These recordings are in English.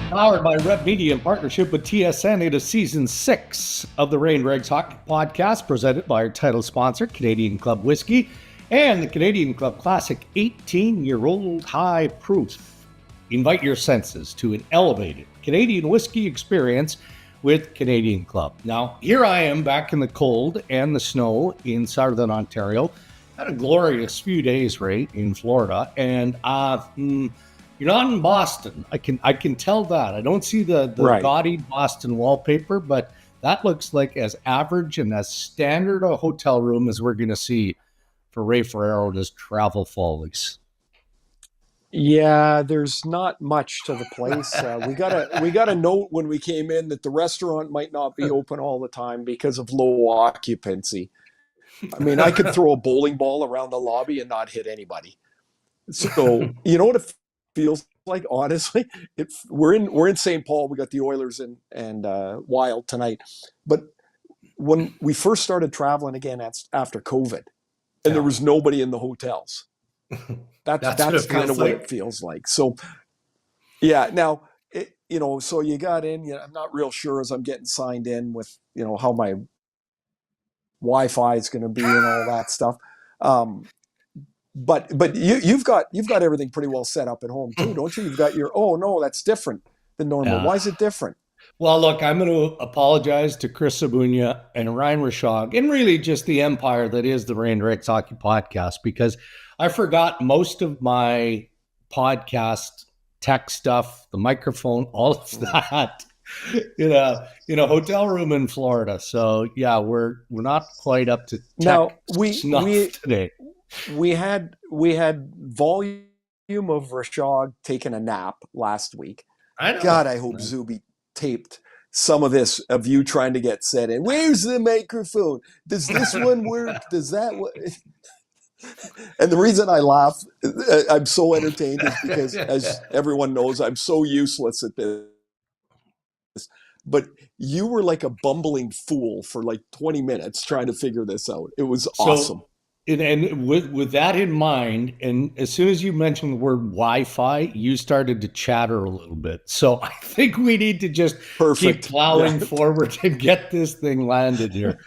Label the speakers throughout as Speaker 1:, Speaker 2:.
Speaker 1: Powered by Rev Media in partnership with TSN, it is season 6 of the Dregs Hockey Podcast, presented by our title sponsor, Canadian Club Whiskey, and the Canadian Club Classic 18-year-old high proof. Invite your senses to an elevated Canadian whiskey experience with Canadian Club. Now, here I am back in the cold and the snow in southern Ontario. Had a glorious few days, Ray, in Florida, and you're not in Boston. I can tell that. I don't see the
Speaker 2: right.
Speaker 1: gaudy Boston wallpaper, but that looks like as average and as standard a hotel room as we're going to see for Ray Ferraro and his travel follies.
Speaker 2: Yeah, there's not much to the place. We got a note when we came in that the restaurant might not be open all the time because of low occupancy. I mean, I could throw a bowling ball around the lobby and not hit anybody. So, you know what it feels like, honestly? We're in St. Paul. We got the Oilers and Wild tonight. But when we first started traveling again after COVID, and there was nobody in the hotels. That's kind of what it feels like. So, yeah. Now, so you got in. I'm not real sure as I'm getting signed in with how my Wi-Fi is going to be and all that stuff. But you've got everything pretty well set up at home too, don't you? You've got your that's different than normal. Yeah. Why is it different?
Speaker 1: Well, look, I'm going to apologize to Chris Sabunia and Ryan Rashog, and really just the empire that is the Dregs Hockey Podcast, because I forgot most of my podcast tech stuff, the microphone, all of that in a hotel room in Florida. So yeah, we're not quite up to tech snuff today.
Speaker 2: We had volume of Rashog taking a nap last week. I hope Zuby taped some of this of you trying to get set in. Where's the microphone? Does this one work? Does that work? And the reason I laugh, I'm so entertained, is because, as everyone knows, I'm so useless at this. But you were like a bumbling fool for like 20 minutes trying to figure this out. It was awesome.
Speaker 1: And with that in mind, and as soon as you mentioned the word Wi-Fi, you started to chatter a little bit. So I think we need to just keep plowing forward and get this thing landed here.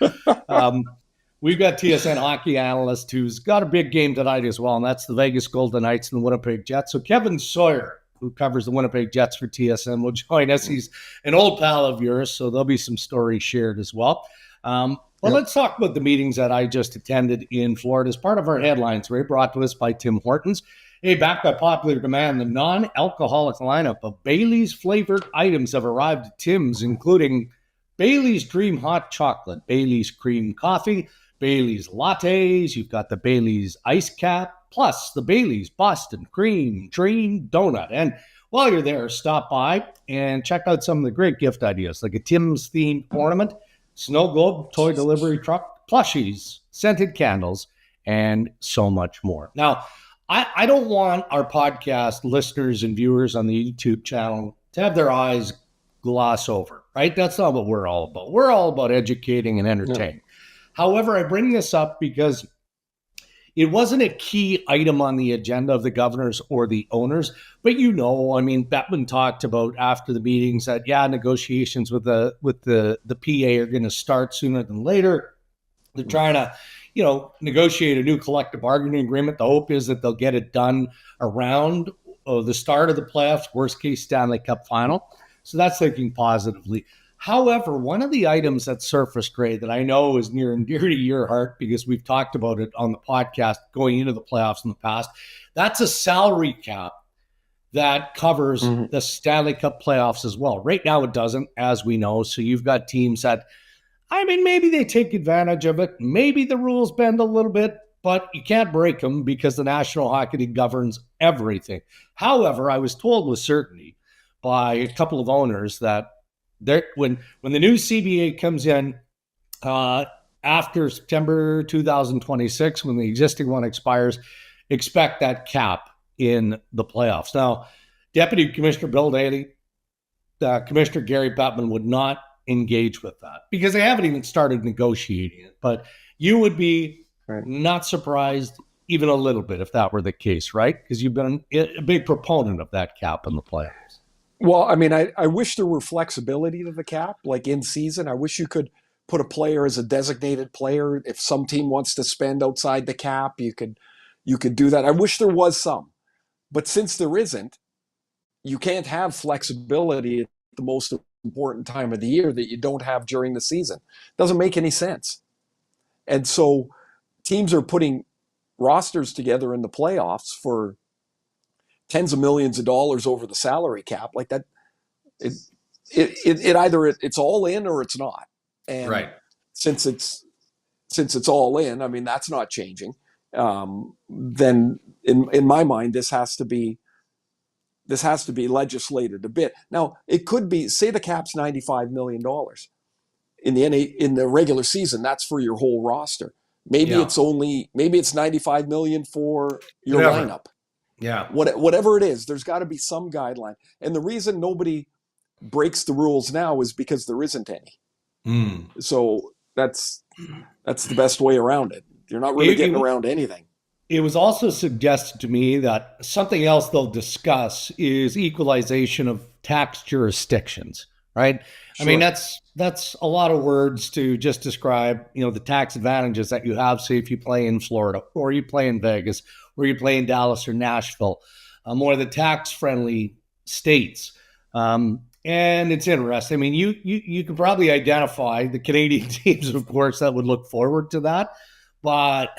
Speaker 1: We've got TSN hockey analyst who's got a big game tonight as well, and that's the Vegas Golden Knights and the Winnipeg Jets. So Kevin Sawyer, who covers the Winnipeg Jets for TSN, will join us. He's an old pal of yours, so there'll be some stories shared as well. Let's talk about the meetings that I just attended in Florida as part of our headlines. We're brought to us by Tim Hortons. Hey, back by popular demand, the non-alcoholic lineup of Bailey's flavored items have arrived at Tim's, including Bailey's Dream Hot Chocolate, Bailey's Cream Coffee, Bailey's Lattes. You've got the Bailey's Ice Cap, plus the Bailey's Boston Cream Dream Donut. And while you're there, stop by and check out some of the great gift ideas, like a Tim's themed ornament, snow globe, toy delivery truck, plushies, scented candles, and so much more. Now, I don't want our podcast listeners and viewers on the YouTube channel to have their eyes gloss over, right? That's not what we're all about. We're all about educating and entertaining. No. However, I bring this up because it wasn't a key item on the agenda of the governors or the owners, but Bettman talked about after the meetings that, negotiations with the PA are going to start sooner than later. They're trying to, negotiate a new collective bargaining agreement. The hope is that they'll get it done around the start of the playoffs, worst case Stanley Cup final. So that's thinking positively. However, one of the items that surfaced, Ray, that I know is near and dear to your heart because we've talked about it on the podcast going into the playoffs in the past, that's a salary cap that covers the Stanley Cup playoffs as well. Right now it doesn't, as we know. So you've got teams that, maybe they take advantage of it. Maybe the rules bend a little bit, but you can't break them because the National Hockey League governs everything. However, I was told with certainty by a couple of owners that when the new CBA comes in after September 2026, when the existing one expires, expect that cap in the playoffs. Now, Deputy Commissioner Bill Daly, Commissioner Gary Bettman would not engage with that because they haven't even started negotiating it. But you would be not surprised even a little bit if that were the case, right? Because you've been a big proponent of that cap in the playoffs.
Speaker 2: Well, I mean, I wish there were flexibility to the cap, like in season. I wish you could put a player as a designated player. If some team wants to spend outside the cap, you could do that. I wish there was some. But since there isn't, you can't have flexibility at the most important time of the year that you don't have during the season. It doesn't make any sense. And so teams are putting rosters together in the playoffs for tens of millions of dollars over the salary cap like that. It either it's all in or it's not. And
Speaker 1: Right.
Speaker 2: since it's all in, I mean, that's not changing. Then in my mind, this has to be legislated a bit. Now, it could be, say the cap's $95 million in the regular season. That's for your whole roster. Maybe it's 95 million for your lineup.
Speaker 1: Yeah.
Speaker 2: Whatever it is, there's got to be some guideline. And the reason nobody breaks the rules now is because there isn't any. So that's the best way around it. You're not really getting around anything.
Speaker 1: It was also suggested to me that something else they'll discuss is equalization of tax jurisdictions, right? Sure. I mean, that's a lot of words to just describe, the tax advantages that you have, say, if you play in Florida or you play in Vegas or you play in Dallas or Nashville, more of the tax-friendly states. And it's interesting. I mean, you could probably identify the Canadian teams, of course, that would look forward to that. But,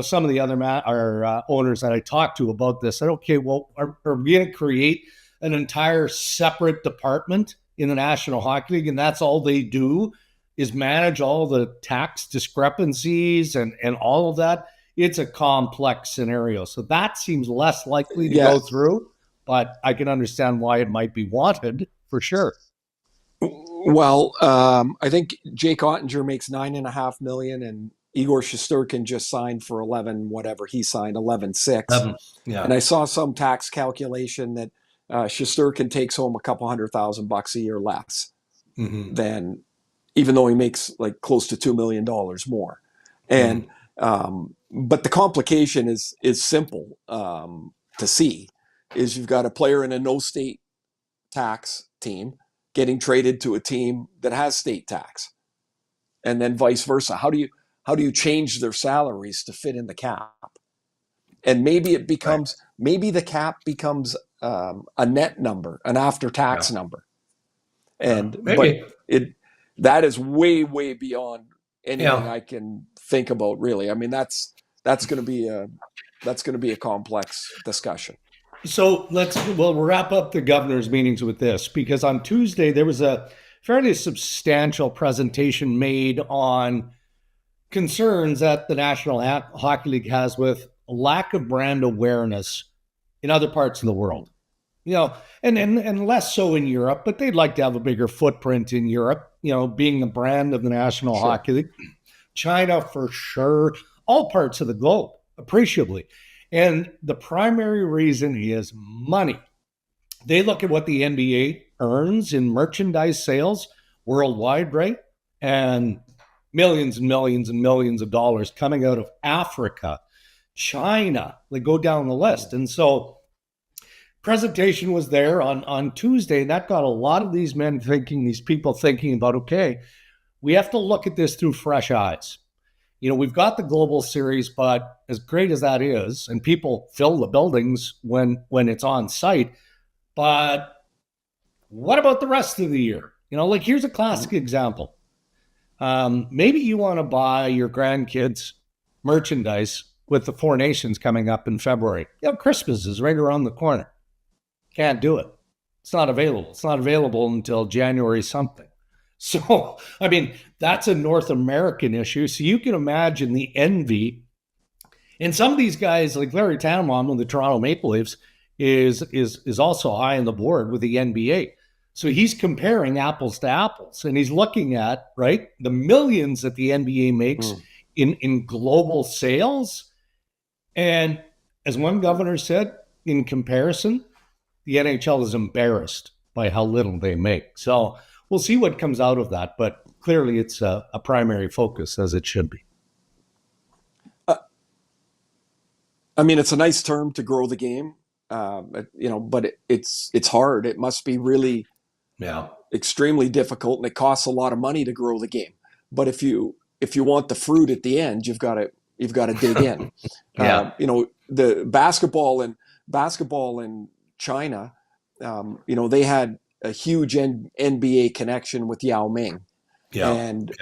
Speaker 1: some of the other owners that I talked to about this said, okay, well, are we going to create an entire separate department in the National Hockey League? And that's all they do is manage all the tax discrepancies and all of that. It's a complex scenario. So that seems less likely to go through, but I can understand why it might be wanted for sure.
Speaker 2: Well, I think Jake Ottinger makes $9.5 million, and Igor Shesterkin just signed for 11, whatever he signed, 11.6.
Speaker 1: Yeah.
Speaker 2: And I saw some tax calculation that Shesterkin takes home a couple $100,000 a year less than, even though he makes like close to $2 million more. And but the complication is simple to see. Is you've got a player in a no state tax team getting traded to a team that has state tax, and then vice versa. How do you change their salaries to fit in the cap? And maybe it becomes maybe the cap becomes a net number, an after tax number, and but that is way beyond anything I can think about. Really, I mean that's going to be a complex discussion.
Speaker 1: So we'll wrap up the governor's meetings with this, because on Tuesday there was a fairly substantial presentation made on concerns that the National Hockey League has with a lack of brand awareness in other parts of the world. And less so in Europe, but they'd like to have a bigger footprint in Europe, being the brand of the National Hockey League. China, for sure, all parts of the globe, appreciably. And the primary reason is money. They look at what the NBA earns in merchandise sales worldwide, right? And millions and millions and millions of dollars coming out of Africa, China, they go down the list. And so presentation was there on Tuesday, and that got a lot of these people thinking about, okay, we have to look at this through fresh eyes. We've got the global series, but as great as that is, and people fill the buildings when it's on site, but what about the rest of the year? Here's a classic example. Maybe you want to buy your grandkids merchandise with the Four Nations coming up in February. Christmas is right around the corner. Can't do it. It's not available. It's not available until January something. So, I mean, that's a North American issue. So you can imagine the envy. And some of these guys, like Larry Tannenbaum of the Toronto Maple Leafs, is also high on the board with the NBA. So he's comparing apples to apples, and he's looking at, the millions that the NBA makes in global sales. And as one governor said, in comparison, the NHL is embarrassed by how little they make. So we'll see what comes out of that, but clearly it's a primary focus, as it should be.
Speaker 2: I mean, it's a nice term to grow the game, But it's hard. It must be really extremely difficult, and it costs a lot of money to grow the game. But if you want the fruit at the end, you've got to dig in. The basketball in China, they had a huge NBA connection with Yao Ming, and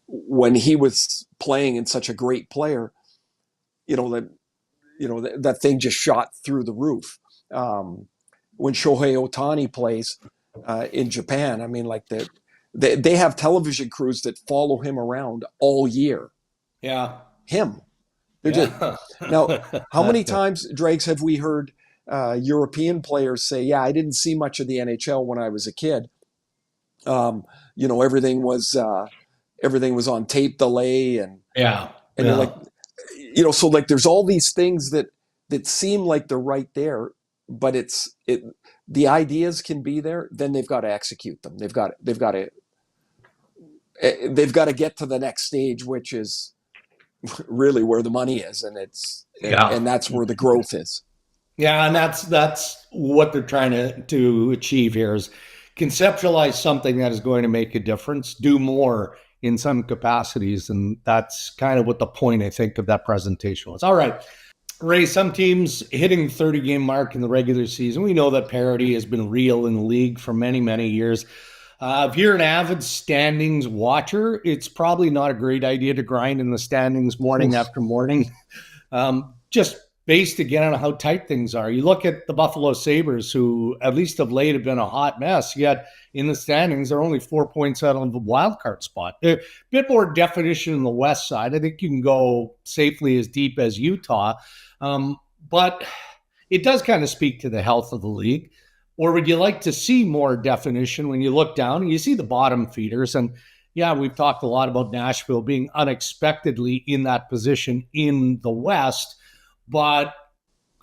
Speaker 2: when he was playing and such a great player, that thing just shot through the roof. When Shohei Ohtani plays in Japan, I mean, like they have television crews that follow him around all year.
Speaker 1: Yeah,
Speaker 2: him. They're just now. How many times, Dregs, have we heard European players say, "Yeah, I didn't see much of the NHL when I was a kid. Everything was on tape delay, and you're like, so like there's all these things that seem like they're right there, but the ideas can be there. Then they've got to execute them. They've got to get to the next stage, which is really where the money is, and and that's where the growth is.
Speaker 1: Yeah, and that's what they're trying to achieve here is conceptualize something that is going to make a difference, do more in some capacities, and that's kind of what the point, I think, of that presentation was. All right, Ray, some teams hitting the 30-game mark in the regular season. We know that parity has been real in the league for many, many years. If you're an avid standings watcher, it's probably not a great idea to grind in the standings morning after morning. Just based again on how tight things are. You look at the Buffalo Sabres, who at least of late have been a hot mess, yet in the standings, they're only 4 points out of the wild card spot. A bit more definition in the West side. I think you can go safely as deep as Utah, but it does kind of speak to the health of the league. Or would you like to see more definition when you look down and you see the bottom feeders? And yeah, we've talked a lot about Nashville being unexpectedly in that position in the West, but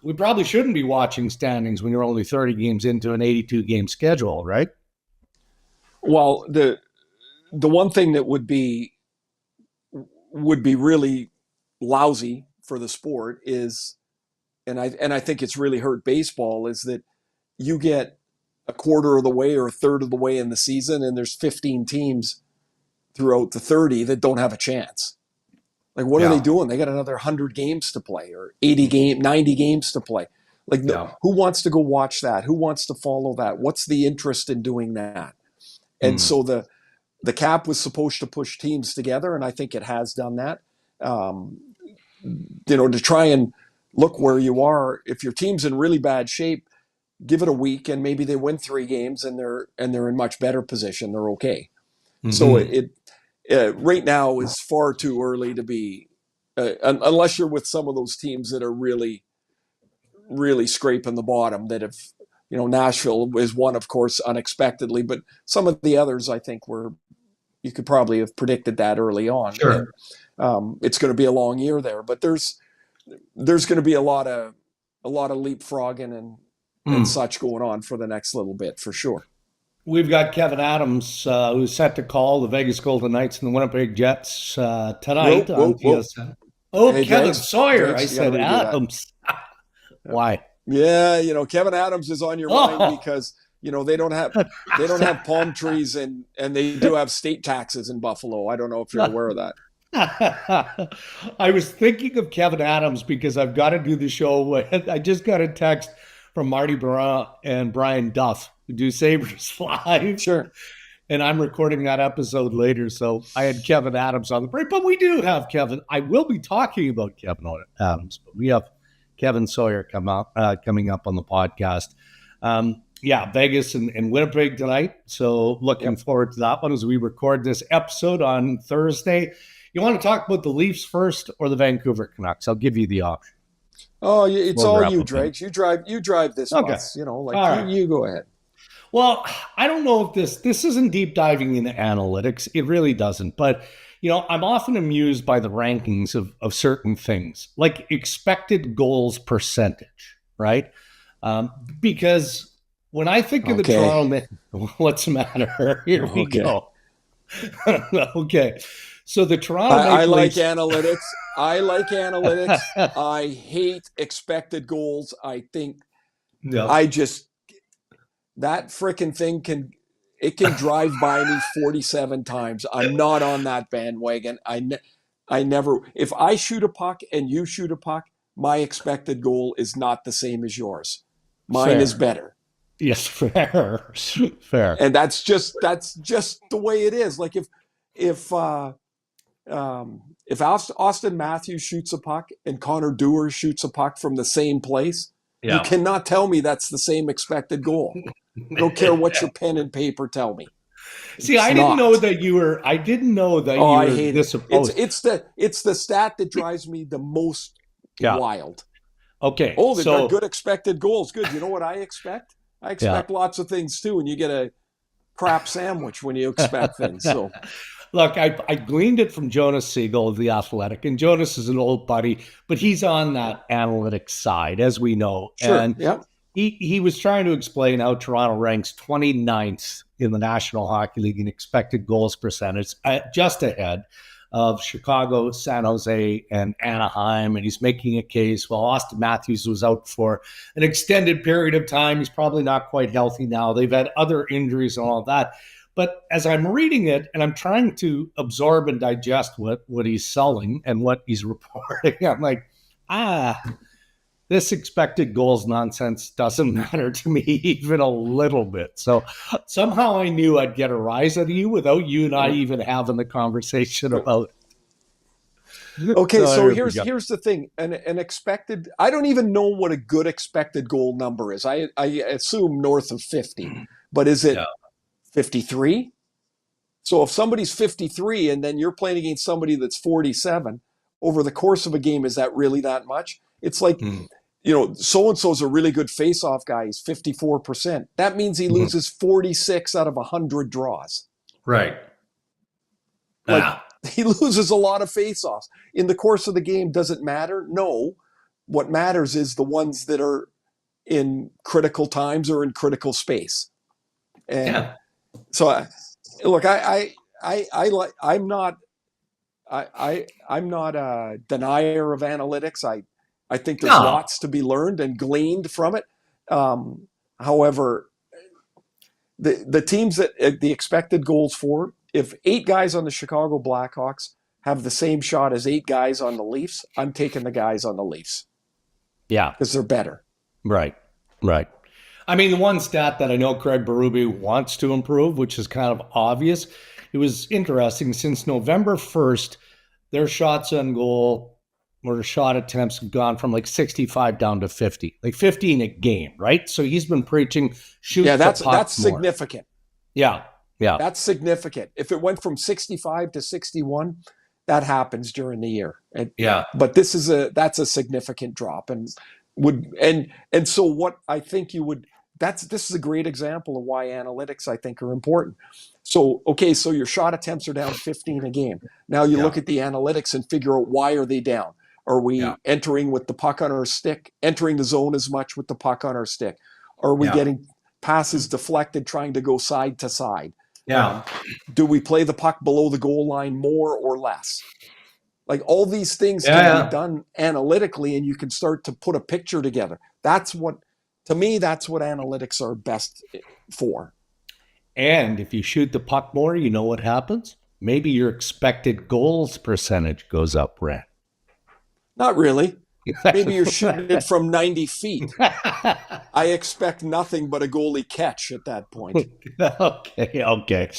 Speaker 1: we probably shouldn't be watching standings when you're only 30 games into an 82-game schedule, right?
Speaker 2: Well, the one thing that would be really lousy for the sport is, and I think it's really hurt baseball, is that you get a quarter of the way or a third of the way in the season, and there's 15 teams throughout the 30 that don't have a chance. Like, what are they doing? They got another 100 games to play, or 90 games to play. Like, who wants to go watch that? Who wants to follow that? What's the interest in doing that? And so the cap was supposed to push teams together, and I think it has done that. To try and look where you are. If your team's in really bad shape, give it a week, and maybe they win 3 games, and they're in much better position. They're okay. So it right now is far too early to be, unless you're with some of those teams that are really, really scraping the bottom. That have, Nashville is one, of course, unexpectedly, but some of the others, I think, you could probably have predicted that early on.
Speaker 1: Sure.
Speaker 2: And, it's going to be a long year there, but there's going to be a lot of leapfrogging and such going on for the next little bit, for sure.
Speaker 1: We've got Kevin Adams, who's set to call the Vegas Golden Knights and the Winnipeg Jets tonight on TSN. Oh, hey, Kevin Sawyer. I said Adams. Why?
Speaker 2: Yeah, Kevin Adams is on your mind because they don't have palm trees and they do have state taxes in Buffalo. I don't know if you're aware of that.
Speaker 1: I was thinking of Kevin Adams because I've got to do the show. I just got a text from Marty Baron and Brian Duff, who do Sabres Live.
Speaker 2: Sure.
Speaker 1: And I'm recording that episode later, so I had Kevin Adams on the break. But we do have Kevin. I will be talking about Kevin Adams, but we have Kevin Sawyer coming up on the podcast. Vegas and Winnipeg tonight. So looking forward to that one as we record this episode on Thursday. You want to talk about the Leafs first or the Vancouver Canucks? I'll give you the option.
Speaker 2: Oh, it's all you, Dregs. You drive this bus. You go ahead.
Speaker 1: Well, I don't know if this isn't deep diving into analytics. It really doesn't. But, I'm often amused by the rankings of certain things, like expected goals percentage, right? Because when I think of the Toronto, what's the matter? Here we go. Okay. So the Toronto
Speaker 2: I like analytics. I hate expected goals. I think I just, that frickin' thing can drive by me 47 times. I'm not on that bandwagon. I never, if I shoot a puck and you shoot a puck, my expected goal is not the same as yours. Mine is better.
Speaker 1: Yes, fair.
Speaker 2: And that's just the way it is. Like if Austin Matthews shoots a puck and Connor Dewar shoots a puck from the same place, you cannot tell me that's the same expected goal. I don't care what your pen and paper tell me.
Speaker 1: See, I didn't know that you were this opposed.
Speaker 2: It's the stat that drives me the most wild.
Speaker 1: Okay.
Speaker 2: Oh, they've got good expected goals. Good. You know what I expect? I expect lots of things too, and you get a crap sandwich when you expect things. So,
Speaker 1: look, I gleaned it from Jonas Siegel of The Athletic, and Jonas is an old buddy, but he's on that analytics side, as we know.
Speaker 2: Sure.
Speaker 1: And he was trying to explain how Toronto ranks 29th in the National Hockey League in expected goals percentage, just ahead of Chicago, San Jose, and Anaheim. And he's making a case, well, Austin Matthews was out for an extended period of time. He's probably not quite healthy now. They've had other injuries and all of that. But as I'm reading it and I'm trying to absorb and digest what he's selling and what he's reporting, I'm like, this expected goals nonsense doesn't matter to me even a little bit. So somehow I knew I'd get a rise out of you without you and I even having the conversation about it.
Speaker 2: Okay, so here's the thing. An expected, I don't even know what a good expected goal number is. I assume north of 50, but is it 53? So if somebody's 53 and then you're playing against somebody that's 47, over the course of a game, is that really that much? It's like, so-and-so's a really good face-off guy. He's 54%. That means he loses 46 out of 100 draws.
Speaker 1: Right.
Speaker 2: He loses a lot of face-offs. In the course of the game, does it matter? No. What matters is the ones that are in critical times or in critical space. And so, look, I'm not a denier of analytics. I think there's lots to be learned and gleaned from it. However, the teams that the expected goals for, if 8 guys on the Chicago Blackhawks have the same shot as 8 guys on the Leafs, I'm taking the guys on the Leafs.
Speaker 1: Yeah.
Speaker 2: Because they're better.
Speaker 1: Right. I mean, the one stat that I know Craig Berube wants to improve, which is kind of obvious, it was interesting. Since November 1st, their shots on goal or shot attempts have gone from like 65 down to 50, like 15 a game, right? So he's been preaching shoot the puck more.
Speaker 2: That's significant.
Speaker 1: Yeah.
Speaker 2: That's significant. If it went from 65 to 61, that happens during the year. But that's a significant drop, and so what I think you would. This is a great example of why analytics, I think, are important. So your shot attempts are down 15 a game. Now you look at the analytics and figure out, why are they down? Are we entering with the puck on our stick, entering the zone as much with the puck on our stick? Are we getting passes deflected, trying to go side to side? Do we play the puck below the goal line more or less? Like, all these things can be done analytically, and you can start to put a picture together. To me, that's what analytics are best for.
Speaker 1: And if you shoot the puck more, you know what happens? Maybe your expected goals percentage goes up, Brent.
Speaker 2: Not really. Maybe you're shooting it from 90 feet. I expect nothing but a goalie catch at that point.
Speaker 1: Okay.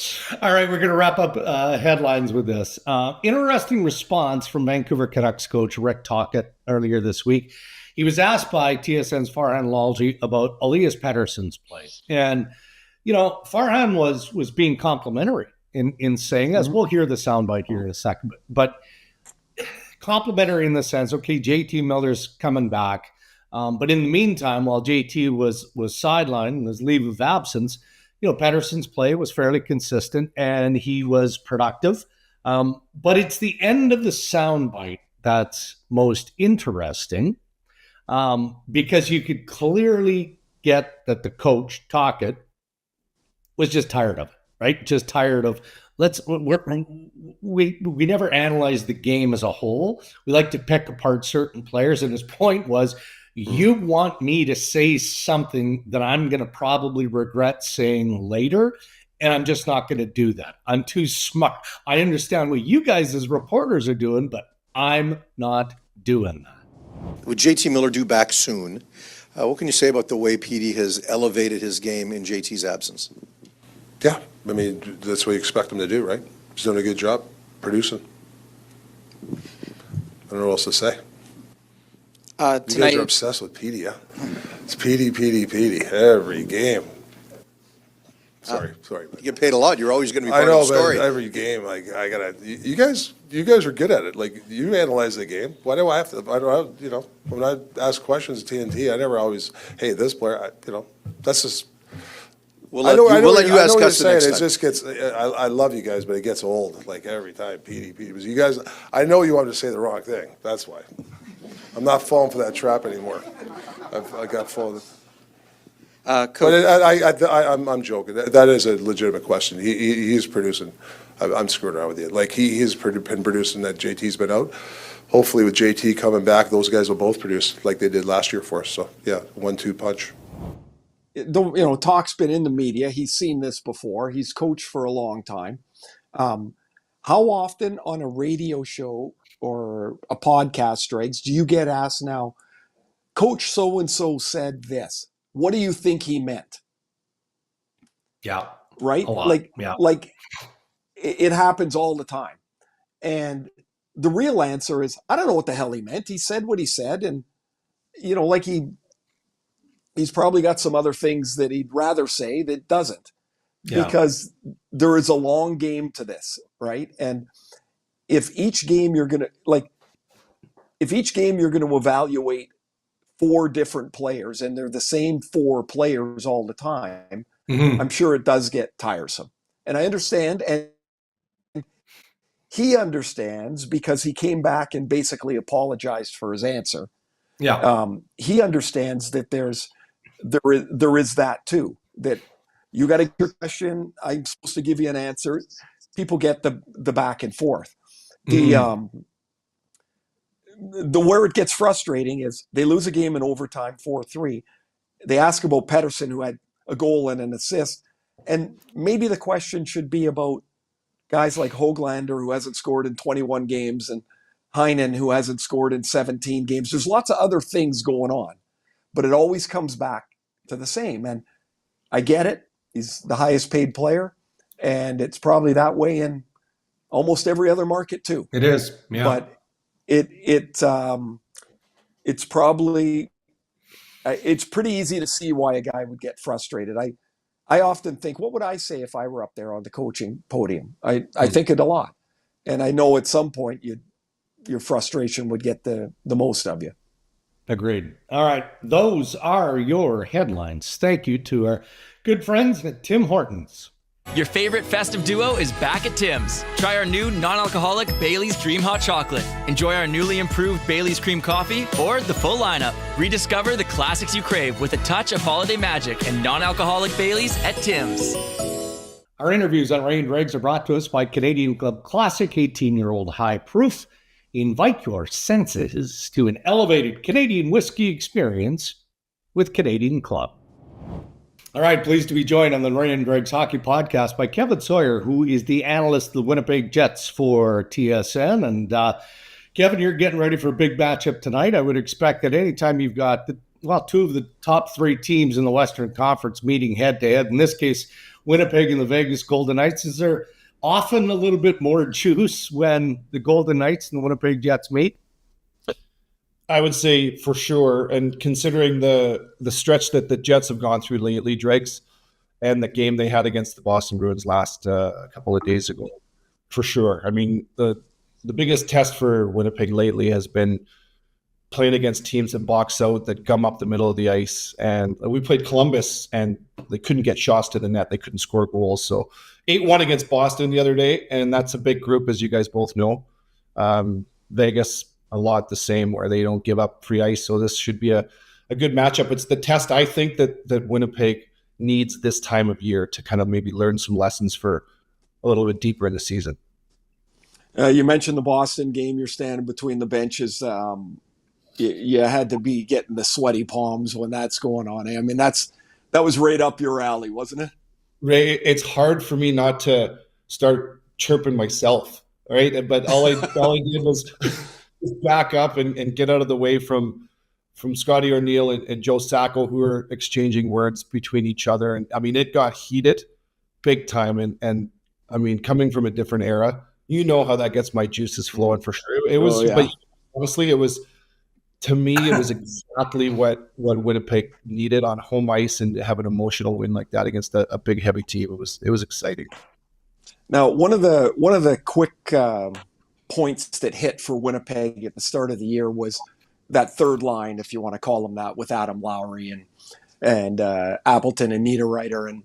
Speaker 1: All right, we're going to wrap up headlines with this. Interesting response from Vancouver Canucks coach Rick Tocchet earlier this week. He was asked by TSN's Farhan Lalji about Elias Pettersson's play. And, Farhan was being complimentary in saying, as we'll hear the soundbite here in a second, but complimentary in the sense, okay, JT Miller's coming back. But in the meantime, while JT was sidelined in his leave of absence, Pettersson's play was fairly consistent and he was productive. But it's the end of the soundbite that's most interesting, because you could clearly get that the coach, Tocchet, was just tired of it, right? Just tired of, we never analyze the game as a whole. We like to pick apart certain players. And his point was, You want me to say something that I'm going to probably regret saying later, and I'm just not going to do that. I'm too smart. I understand what you guys as reporters are doing, but I'm not doing that.
Speaker 3: With JT Miller due back soon, what can you say about the way PD has elevated his game in JT's absence?
Speaker 4: Yeah, I mean, that's what you expect him to do, right? He's doing a good job producing. I don't know what else to say. You guys are obsessed with PD, yeah? It's PD every game. Sorry.
Speaker 3: You get paid a lot. You're always going to be part of the story.
Speaker 4: But every game, like I gotta. You guys are good at it. Like you analyze the game. Why do I have to? When I ask questions at TNT, I never always. Hey, this player. That's just.
Speaker 3: We'll let you ask us the next time.
Speaker 4: It just gets. I love you guys, but it gets old. Like every time, PD. Because you guys, I know you want to say the wrong thing. That's why. I'm not falling for that trap anymore. I got fallen. But I'm joking. That is a legitimate question. He's producing. I'm screwing around with you. Like he's been producing that JT's been out. Hopefully with JT coming back, those guys will both produce like they did last year for us. So yeah, 1-2 punch.
Speaker 2: Talk's been in the media. He's seen this before. He's coached for a long time. How often on a radio show or a podcast, Dregs, do you get asked now, Coach so-and-so said this? What do you think he meant?
Speaker 1: Yeah.
Speaker 2: Right? Like it happens all the time. And the real answer is, I don't know what the hell he meant. He said what he said. And, he's probably got some other things that he'd rather say that doesn't. Yeah. Because there is a long game to this, right? And if each game you're going to evaluate 4 different players and they're the same 4 players all the time, I'm sure it does get tiresome. And I understand, and he understands because he came back and basically apologized for his answer. Yeah. He understands that there is that too, that you got to get your question. I'm supposed to give you an answer. People get the back and forth. The where it gets frustrating is they lose a game in overtime 4-3. They ask about Pettersson, who had a goal and an assist. And maybe the question should be about guys like Höglander, who hasn't scored in 21 games, and Heinen, who hasn't scored in 17 games. There's lots of other things going on, but it always comes back to the same. And I get it. He's the highest paid player, and it's probably that way in almost every other market too.
Speaker 1: It is, yeah.
Speaker 2: But it's probably it's pretty easy to see why a guy would get frustrated. I often think, what would I say if I were up there on the coaching podium? I think it a lot, and I know at some point your frustration would get the most of you.
Speaker 1: Agreed. All right, those are your headlines. Thank you to our good friends at Tim Hortons.
Speaker 5: Your favorite festive duo is back at Tim's. Try our new non-alcoholic Bailey's Dream Hot Chocolate. Enjoy our newly improved Bailey's Cream Coffee or the full lineup. Rediscover the classics you crave with a touch of holiday magic and non-alcoholic Bailey's at Tim's.
Speaker 1: Our interviews on Ray and Dregs are brought to us by Canadian Club Classic 18-year-old High Proof. Invite your senses to an elevated Canadian whiskey experience with Canadian Club. All right, pleased to be joined on the Ray and Dregs Hockey Podcast by Kevin Sawyer, who is the analyst of the Winnipeg Jets for TSN. And Kevin, you're getting ready for a big matchup tonight. I would expect that anytime you've got, two of the top 3 teams in the Western Conference meeting head-to-head, in this case, Winnipeg and the Vegas Golden Knights, is there often a little bit more juice when the Golden Knights and the Winnipeg Jets meet?
Speaker 6: I would say for sure, and considering the stretch that the Jets have gone through lately, Dregs, and the game they had against the Boston Bruins last a couple of days ago, for sure. I mean, the biggest test for Winnipeg lately has been playing against teams that box out, that gum up the middle of the ice. And we played Columbus, and they couldn't get shots to the net. They couldn't score goals. So 8-1 against Boston the other day, and that's a big group, as you guys both know. Vegas, a lot the same, where they don't give up free ice. So this should be a good matchup. It's the test, I think, that Winnipeg needs this time of year to kind of maybe learn some lessons for a little bit deeper in the season.
Speaker 2: You mentioned the Boston game. You're standing between the benches. you had to be getting the sweaty palms when that's going on. I mean, that was right up your alley, wasn't it?
Speaker 6: Ray, it's hard for me not to start chirping myself, right? But all I did was back up and get out of the way from Scotty O'Neill and Joe Sacco, who were exchanging words between each other. And I mean, it got heated big time. And I mean, coming from a different era, you know how that gets my juices flowing for sure. It was, but honestly, it was, to me, it was exactly what Winnipeg needed on home ice, and to have an emotional win like that against a big, heavy team. It was exciting.
Speaker 2: Now, one of the quick points that hit for Winnipeg at the start of the year was that third line, if you want to call them that, with Adam Lowry and Appleton and Niederreiter. And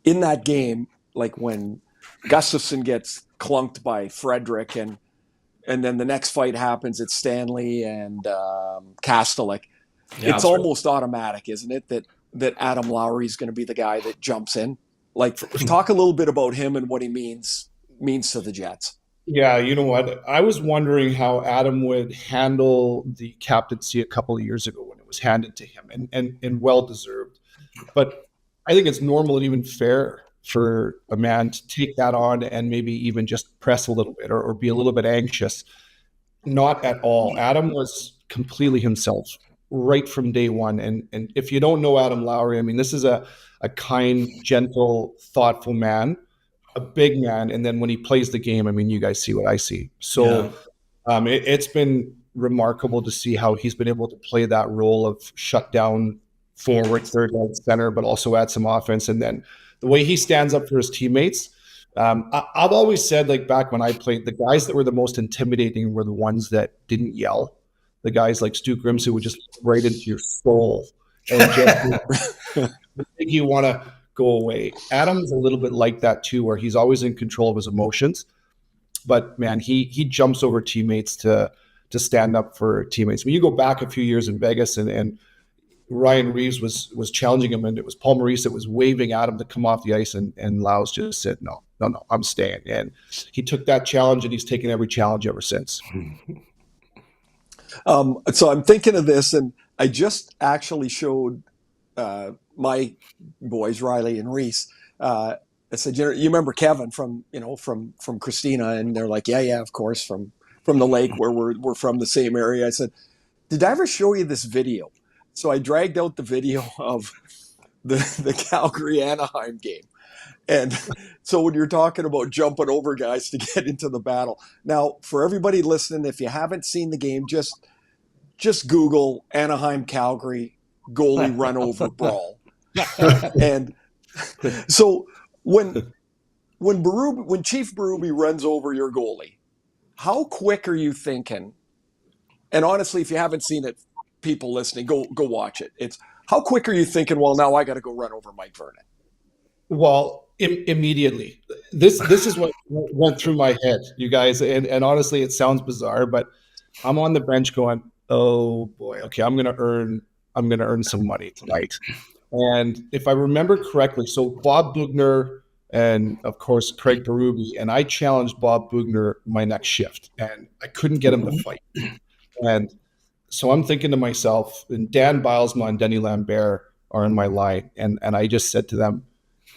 Speaker 2: in that game, like when Gustafsson gets clunked by Frederick, and then the next fight happens, it's Stanley and Kastelik. Yeah, it's almost automatic, isn't it, that Adam Lowry is going to be the guy that jumps in? Like, talk a little bit about him and what he means to the Jets.
Speaker 6: Yeah, you know what? I was wondering how Adam would handle the captaincy a couple of years ago when it was handed to him, and well-deserved. But I think it's normal and even fair for a man to take that on and maybe even just press a little bit or be a little bit anxious. Not at all. Adam was completely himself right from day one. And if you don't know Adam Lowry, I mean, this is a kind, gentle, thoughtful man, a big man. And then when he plays the game, I mean, you guys see what I see. So it's been remarkable to see how he's been able to play that role of shut down forward, third line center, but also add some offense. And then the way he stands up for his teammates. I've always said, like back when I played, the guys that were the most intimidating were the ones that didn't yell. The guys like Stu Grimsey would just right into your soul and just make you want to go away. Adam's a little bit like that too, where he's always in control of his emotions. But man, he jumps over teammates to stand up for teammates. When you go back a few years in Vegas and Ryan Reeves was challenging him, and it was Paul Maurice that was waving at him to come off the ice, and Laus just said, no, I'm staying. And he took that challenge, and he's taken every challenge ever since.
Speaker 2: So I'm thinking of this, and I just actually showed my boys, Riley and Reese. I said, you remember Kevin from Christina? And they're like, yeah, of course, from the lake where we're from the same area. I said, did I ever show you this video? So I dragged out the video of the Calgary-Anaheim game. And so when you're talking about jumping over guys to get into the battle. Now, for everybody listening, if you haven't seen the game, just Google Anaheim-Calgary goalie run-over brawl. And so when Chief Berube runs over your goalie, how quick are you thinking? And honestly, if you haven't seen it, people listening, go watch it. It's how quick are you thinking, well, now I got to go run over Mike Vernon?
Speaker 6: Well, immediately. This is what went through my head, you guys. And honestly, it sounds bizarre, but I'm on the bench going, oh boy, okay, I'm gonna earn some money tonight. And if I remember correctly, so Bob Bugner and of course Craig Berube, and I challenged Bob Bugner my next shift, and I couldn't get him to fight. And so I'm thinking to myself, and Dan Bilesma and Denny Lambert are in my line, and I just said to them,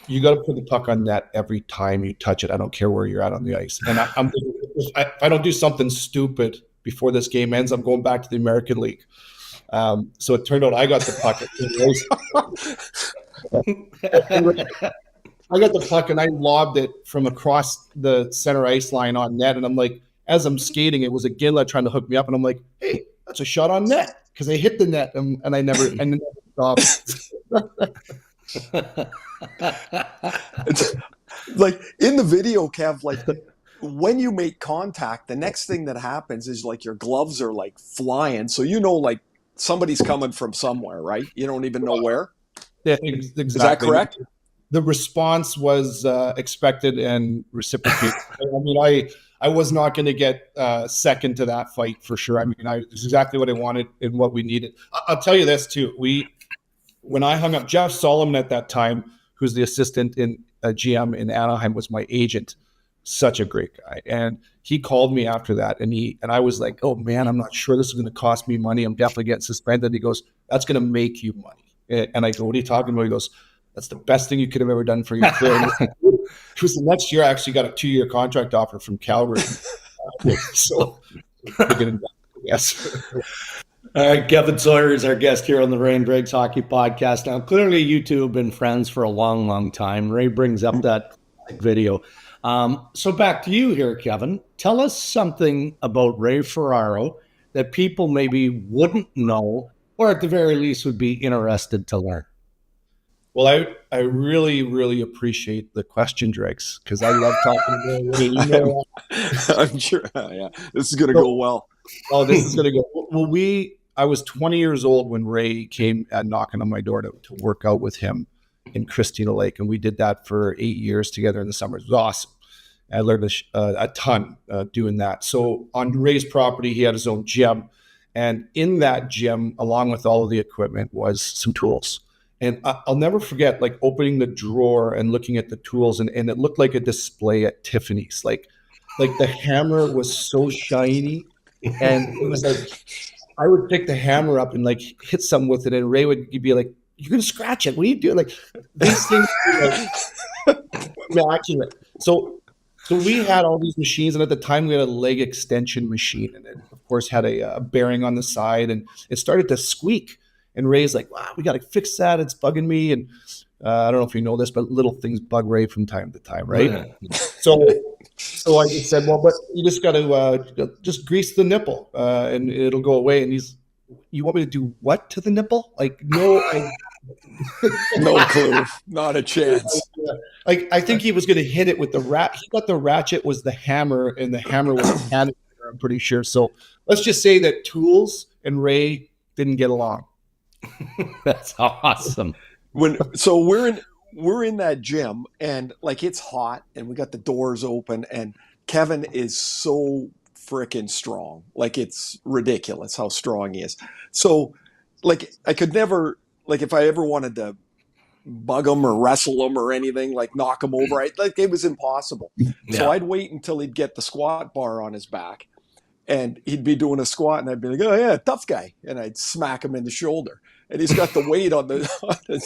Speaker 6: you got to put the puck on net every time you touch it. I don't care where you're at on the ice. And I'm thinking, if I don't do something stupid before this game ends, I'm going back to the American League. So it turned out I got the puck. I got the puck and I lobbed it from across the center ice line on net. And I'm like, as I'm skating, it was a Ginla trying to hook me up. And I'm like, hey, that's a shot on net. Because I hit the net and I never stopped.
Speaker 2: It's like in the video, Kev, like when you make contact, the next thing that happens is like your gloves are like flying. So like somebody's coming from somewhere, right? You don't even know where.
Speaker 6: Yeah, exactly.
Speaker 2: Is that correct?
Speaker 6: The response was expected and reciprocated. I mean, I was not going to get second to that fight for sure. I mean, it's exactly what I wanted and what we needed. I'll tell you this too. When I hung up, Jeff Solomon at that time, who's the assistant in GM in Anaheim, was my agent. such a great guy. And he called me after that, and I was like, oh man, I'm not sure this is going to cost me money. I'm definitely getting suspended. He goes, that's going to make you money. And I go, what are you talking about? He goes, that's the best thing you could have ever done for your career. It was the next year I actually got a 2-year contract offer from Calgary. So yes.
Speaker 1: All right, Kevin Sawyer is our guest here on the Ray and Dregs Hockey Podcast. Now, clearly you two have been friends for a long, long time. Ray brings up that video. So back to you here, Kevin. Tell us something about Ray Ferraro that people maybe wouldn't know, or at the very least would be interested to learn.
Speaker 6: Well, I really, really appreciate the question, Dregs, because I love talking about Ray. You know,
Speaker 2: I'm sure. Yeah, this is going to go well.
Speaker 6: Oh, this is going to go well. I was 20 years old when Ray came knocking on my door to work out with him in Christina Lake, and we did that for 8 years together in the summer. It was awesome. I learned a ton doing that. So on Ray's property, he had his own gym, and in that gym, along with all of the equipment, was some tools. And I'll never forget, like, opening the drawer and looking at the tools, and it looked like a display at Tiffany's. Like the hammer was so shiny, and it was like I would pick the hammer up and like hit something with it, and Ray would be like, "You're gonna scratch it. What are you doing?" Like these things were like immaculate. So we had all these machines, and at the time we had a leg extension machine, and it of course had a bearing on the side, and it started to squeak. And Ray's like, wow, we got to fix that. It's bugging me. And I don't know if you know this, but little things bug Ray from time to time, right? Yeah. So I just said, well, but you just got to just grease the nipple and it'll go away. And you want me to do what to the nipple? Like, no,
Speaker 2: no clue. Not a chance.
Speaker 6: Like, I think he was going to hit it with the He thought the ratchet was the hammer, and the hammer was the hand, I'm pretty sure. So let's just say that tools and Ray didn't get along.
Speaker 1: That's awesome.
Speaker 2: So we're in that gym, and like it's hot, and we got the doors open, and Kevin is so freaking strong. Like it's ridiculous how strong he is. So like I could never, like if I ever wanted to bug him or wrestle him or anything, like knock him over, like it was impossible. Yeah. So I'd wait until he'd get the squat bar on his back, and he'd be doing a squat, and I'd be like, oh yeah, tough guy. And I'd smack him in the shoulder. And he's got the weight on the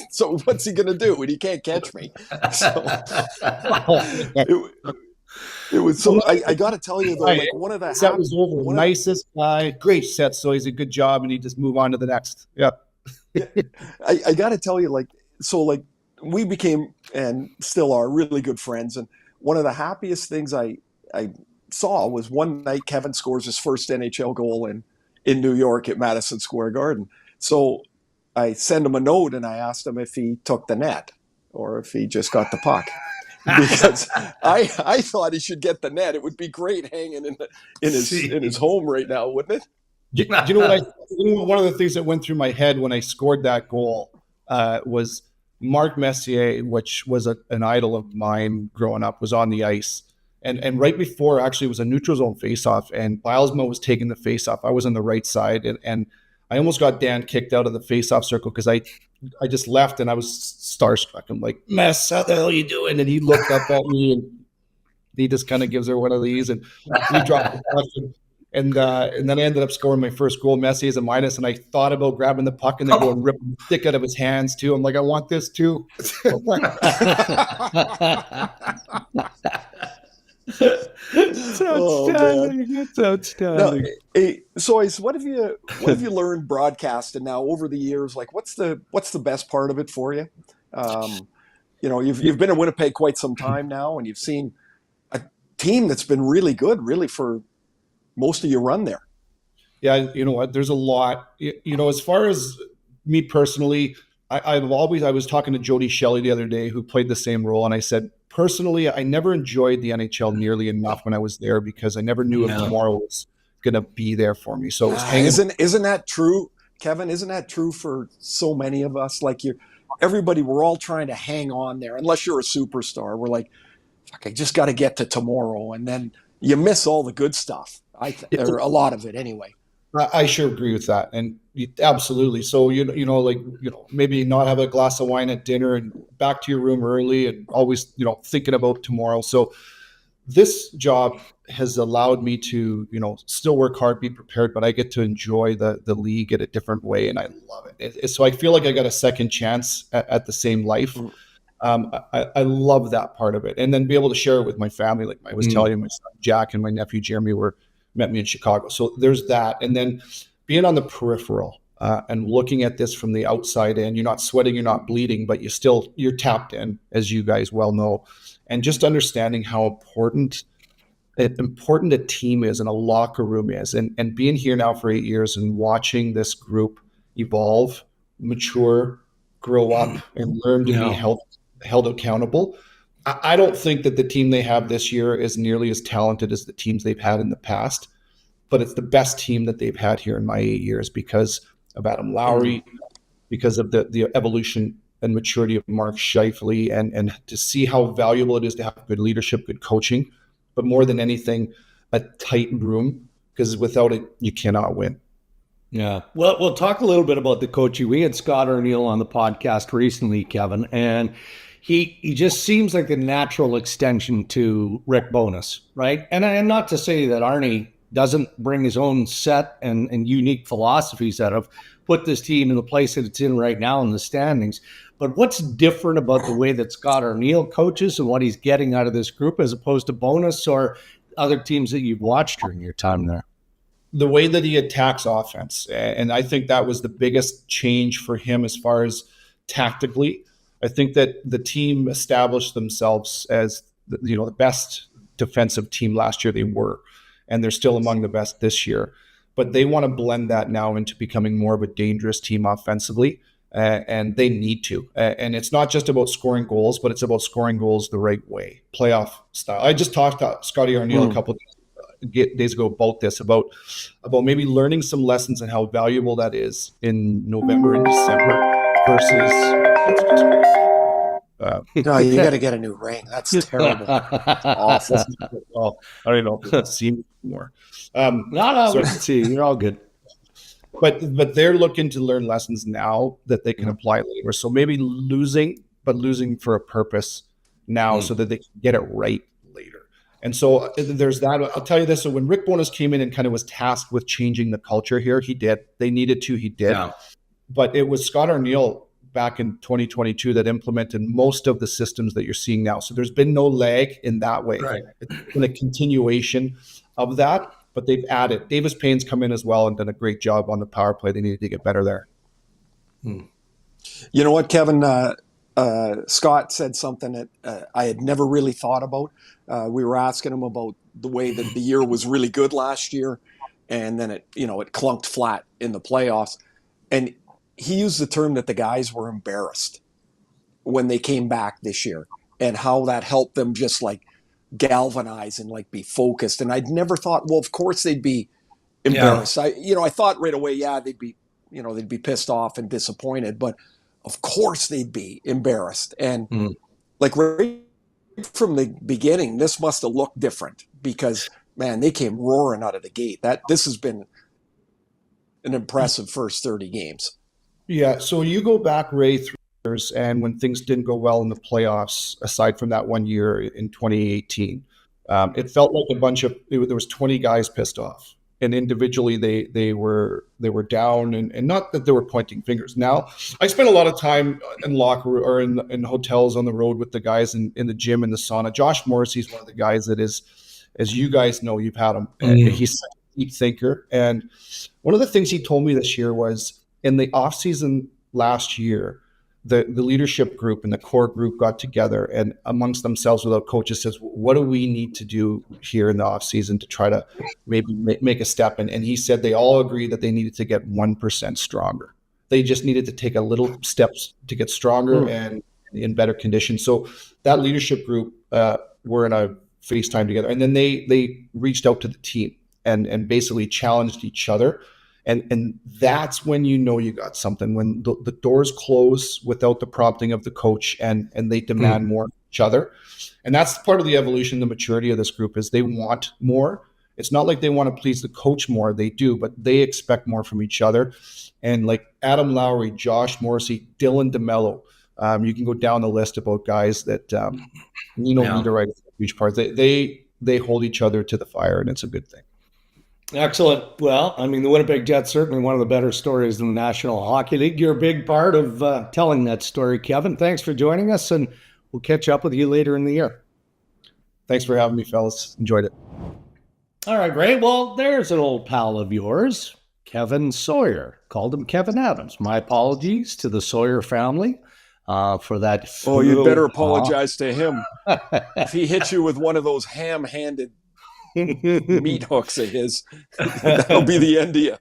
Speaker 2: so what's he going to do when he can't catch me? So it was so I got to tell you though, like one of the
Speaker 6: set was over. Nicest guy, great set. So he's a good job, and he just move on to the next. Yeah.
Speaker 2: I got to tell you, like, so like we became and still are really good friends. And one of the happiest things I saw was one night Kevin scores his first NHL goal in New York at Madison Square Garden. So I sent him a note and I asked him if he took the net or if he just got the puck, because I thought he should get the net. It would be great hanging in his home right now, wouldn't it?
Speaker 6: Do you know what? One of the things that went through my head when I scored that goal was Mark Messier, which was an idol of mine growing up, was on the ice. And right before, actually, it was a neutral zone faceoff, and Bilesma was taking the faceoff. I was on the right side, and I almost got Dan kicked out of the faceoff circle because I just left, and I was starstruck. I'm like, Mess, how the hell are you doing? And he looked up at me, and he just kind of gives her one of these, and he dropped the puck. And then I ended up scoring my first goal. Messi is a minus, and I thought about grabbing the puck and then going ripping the stick out of his hands too. I'm like, I want this too. It's outstanding. It's outstanding.
Speaker 2: So what have you learned broadcasting now over the years? Like, what's the best part of it for you? You've been in Winnipeg quite some time now, and you've seen a team that's been really good, really for most of your run there.
Speaker 6: Yeah, you know what? There's a lot. As far as me personally, I was talking to Jody Shelley the other day, who played the same role, and I said, personally, I never enjoyed the NHL nearly enough when I was there because I never knew if tomorrow was going to be there for me. So it was hanging.
Speaker 2: Isn't that true, Kevin? Isn't that true for so many of us? Like everybody, we're all trying to hang on there. Unless you're a superstar, we're like, fuck, I just got to get to tomorrow, and then you miss all the good stuff. Or a lot of it anyway.
Speaker 6: I sure agree with that, and absolutely. So maybe not have a glass of wine at dinner and back to your room early, and always thinking about tomorrow. So this job has allowed me to, still work hard, be prepared, but I get to enjoy the league in a different way, and I love it. So I feel like I got a second chance at the same life. I love that part of it, and then be able to share it with my family. Like I was telling you, my son Jack and my nephew Jeremy met me in Chicago. So there's that, and then being on the peripheral and looking at this from the outside in. You're not sweating, you're not bleeding, but you're tapped in, as you guys well know, and just understanding how important a team is and a locker room is, and being here now for 8 years and watching this group evolve, mature, grow up, and learn to be held accountable. I don't think that the team they have this year is nearly as talented as the teams they've had in the past, but it's the best team that they've had here in my 8 years because of Adam Lowry, because of the evolution and maturity of Mark Scheifele, and to see how valuable it is to have good leadership, good coaching, but more than anything, a tight room, because without it, you cannot win.
Speaker 1: Yeah. Well, we'll talk a little bit about the coaching. We had Scott Arniel on the podcast recently, Kevin, and he just seems like a natural extension to Rick Bowness, right? And not to say that Arnie doesn't bring his own set and unique philosophies that have put this team in the place that it's in right now in the standings. But what's different about the way that Scott Arniel coaches and what he's getting out of this group as opposed to Bowness or other teams that you've watched during your time there?
Speaker 6: The way that he attacks offense. And I think that was the biggest change for him as far as tactically. I think that the team established themselves as the best defensive team last year. They were, and they're still among the best this year. But they want to blend that now into becoming more of a dangerous team offensively, and they need to. And it's not just about scoring goals, but it's about scoring goals the right way, playoff style. I just talked to Scotty Arniel a couple of days ago about this, about maybe learning some lessons and how valuable that is in November and December versus
Speaker 2: no, you got to get a new ring. That's terrible. Awful.
Speaker 6: Oh, I don't know if it's seen more.
Speaker 1: No, we can see. You're all good.
Speaker 6: But they're looking to learn lessons now that they can apply later. So maybe losing for a purpose now so that they can get it right later. And so there's that. I'll tell you this. So when Rick Bowness came in and kind of was tasked with changing the culture here, he did. They needed to, he did. Yeah. But it was Scott Arniel back in 2022 that implemented most of the systems that you're seeing now. So there's been no lag in that way. Right. It's been a continuation of that, but they've added. Davis Payne's come in as well and done a great job on the power play. They needed to get better there.
Speaker 2: You know what, Kevin? Scott said something that I had never really thought about. We were asking him about the way that the year was really good last year, and then it clunked flat in the playoffs. And he used the term that the guys were embarrassed when they came back this year, and how that helped them just like galvanize and like be focused. And I'd never thought, well, of course they'd be embarrassed. Yeah. I thought right away, they'd be pissed off and disappointed, but of course they'd be embarrassed. And like right from the beginning, this must have looked different because, man, they came roaring out of the gate. This has been an impressive first 30 games.
Speaker 6: Yeah, so you go back, Ray, 3 years, and when things didn't go well in the playoffs, aside from that 1 year in 2018, it felt like there was 20 guys pissed off, and individually they were down, and not that they were pointing fingers. Now, I spent a lot of time in locker room or in hotels on the road with the guys in the gym and the sauna. Josh Morrissey's one of the guys that is, as you guys know, you've had him. He's such a deep thinker, and one of the things he told me this year was, in the offseason last year, the leadership group and the core group got together and amongst themselves without coaches says, what do we need to do here in the offseason to try to maybe make a step? And he said they all agreed that they needed to get 1% stronger. They just needed to take a little steps to get stronger and in better condition. So that leadership group were in a FaceTime together. And then they reached out to the team and basically challenged each other. And that's when you got something, when the doors close without the prompting of the coach and they demand more of each other. And that's part of the evolution, the maturity of this group is they want more. It's not like they want to please the coach more. They do, but they expect more from each other. And like Adam Lowry, Josh Morrissey, Dylan DeMello, you can go down the list about guys that, need to write a huge part. They they hold each other to the fire, and it's a good thing.
Speaker 1: Excellent. Well, I mean, the Winnipeg Jets, certainly one of the better stories in the National Hockey League. You're a big part of telling that story, Kevin. Thanks for joining us, and we'll catch up with you later in the year.
Speaker 6: Thanks for having me, fellas. Enjoyed it.
Speaker 1: All right, great. Well, there's an old pal of yours, Kevin Sawyer. Called him Kevin Adams. My apologies to the Sawyer family for that.
Speaker 2: Oh, you'd better apologize to him. If he hits you with one of those ham-handed meat hooks of his, that'll be the end of you.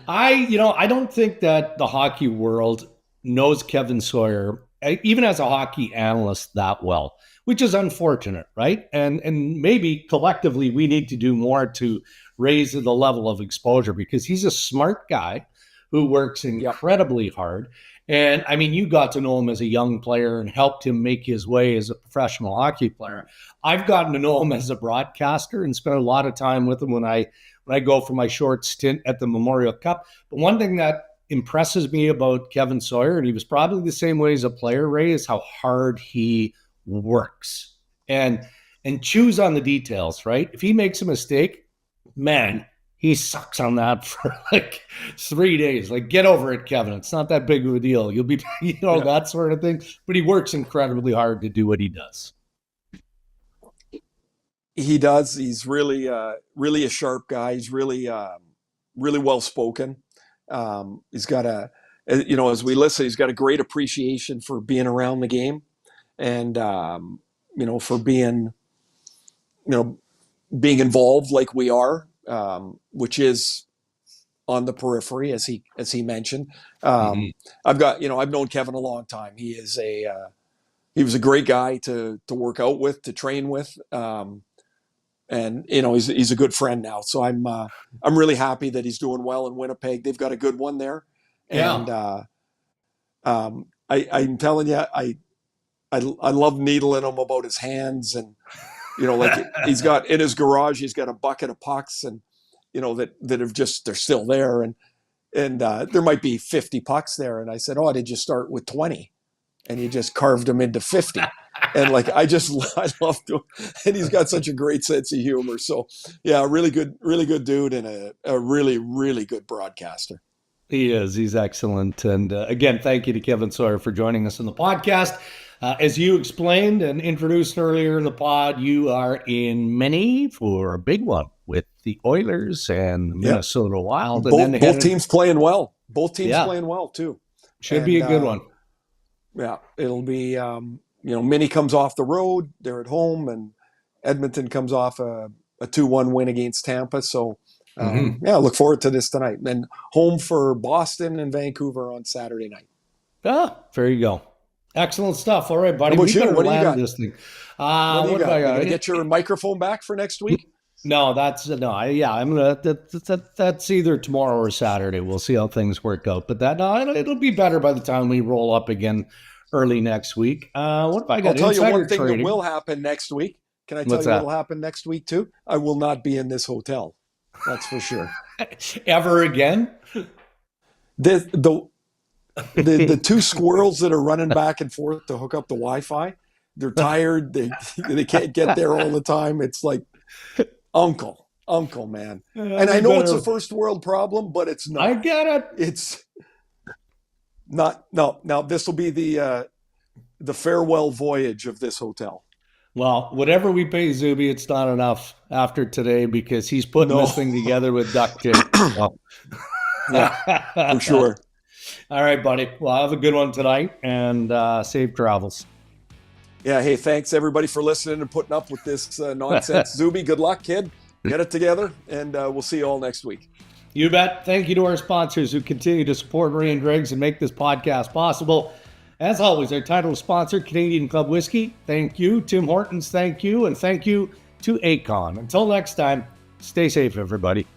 Speaker 1: I don't think that the hockey world knows Kevin Sawyer, even as a hockey analyst, that well, which is unfortunate, right? And maybe collectively we need to do more to raise the level of exposure, because he's a smart guy who works incredibly hard. And I mean, you got to know him as a young player and helped him make his way as a professional hockey player. I've gotten to know him as a broadcaster and spent a lot of time with him when I go for my short stint at the Memorial Cup. But one thing that impresses me about Kevin Sawyer, and he was probably the same way as a player, Ray, is how hard he works and chews on the details, right? If he makes a mistake, man, he sucks on that for like 3 days. Like, get over it, Kevin. It's not that big of a deal. You'll be, that sort of thing. But he works incredibly hard to do what he does.
Speaker 2: He does. He's really a sharp guy. He's really well spoken. He's got as we listen, he's got a great appreciation for being around the game, and for being involved like we are. Which is on the periphery, as he mentioned. I've known Kevin a long time. He was a great guy to work out with, to train with, and he's a good friend now. So I'm really happy that he's doing well in Winnipeg. They've got a good one there, and I'm telling you, I love needling him about his hands, and like he's got in his garage, he's got a bucket of pucks, and that have they're still there, and there might be 50 pucks there, and I said, "Oh, did you start with 20?" And he just carved them into 50, and like I love to, and he's got such a great sense of humor. So yeah, really good dude, and a really, really good broadcaster.
Speaker 1: He is. He's excellent. And again, thank you to Kevin Sawyer for joining us on the podcast. As you explained and introduced earlier in the pod, you are in Mini for a big one with the Oilers and the Minnesota Wild. And
Speaker 2: both teams playing well. Both teams playing well, too.
Speaker 1: Should be a good one.
Speaker 2: Yeah, it'll be, Mini comes off the road. They're at home, and Edmonton comes off a 2-1 win against Tampa. So, look forward to this tonight. And home for Boston and Vancouver on Saturday night.
Speaker 1: There you go. Excellent stuff. All right, buddy.
Speaker 2: What do you got?
Speaker 1: This thing.
Speaker 2: What do you got? You gonna get your microphone back for next week?
Speaker 1: No, I'm gonna. That's either tomorrow or Saturday. We'll see how things work out. But it'll be better by the time we roll up again early next week. What have I got?
Speaker 2: I'll tell you one thing that will happen next week. Can I tell you what'll happen next week too? I will not be in this hotel. That's for sure.
Speaker 1: Ever again?
Speaker 2: The two squirrels that are running back and forth to hook up the Wi-Fi, they're tired. They can't get there all the time. It's like, uncle, man. And I know it's a first world problem, but it's not.
Speaker 1: I get it.
Speaker 2: It's not. No. Now this will be the farewell voyage of this hotel.
Speaker 1: Well, whatever we pay Zuby, it's not enough after today, because he's putting this thing together with duct tape.
Speaker 2: Yeah, for sure.
Speaker 1: All right, buddy. Well, have a good one tonight, and safe travels.
Speaker 2: Yeah, hey, thanks everybody for listening and putting up with this nonsense. Zuby, good luck, kid. Get it together, and we'll see you all next week.
Speaker 1: You bet. Thank you to our sponsors who continue to support Ray and Dregs and make this podcast possible. As always, our title sponsor, Canadian Club Whiskey. Thank you. Tim Hortons, thank you. And thank you to Acon. Until next time, stay safe, everybody.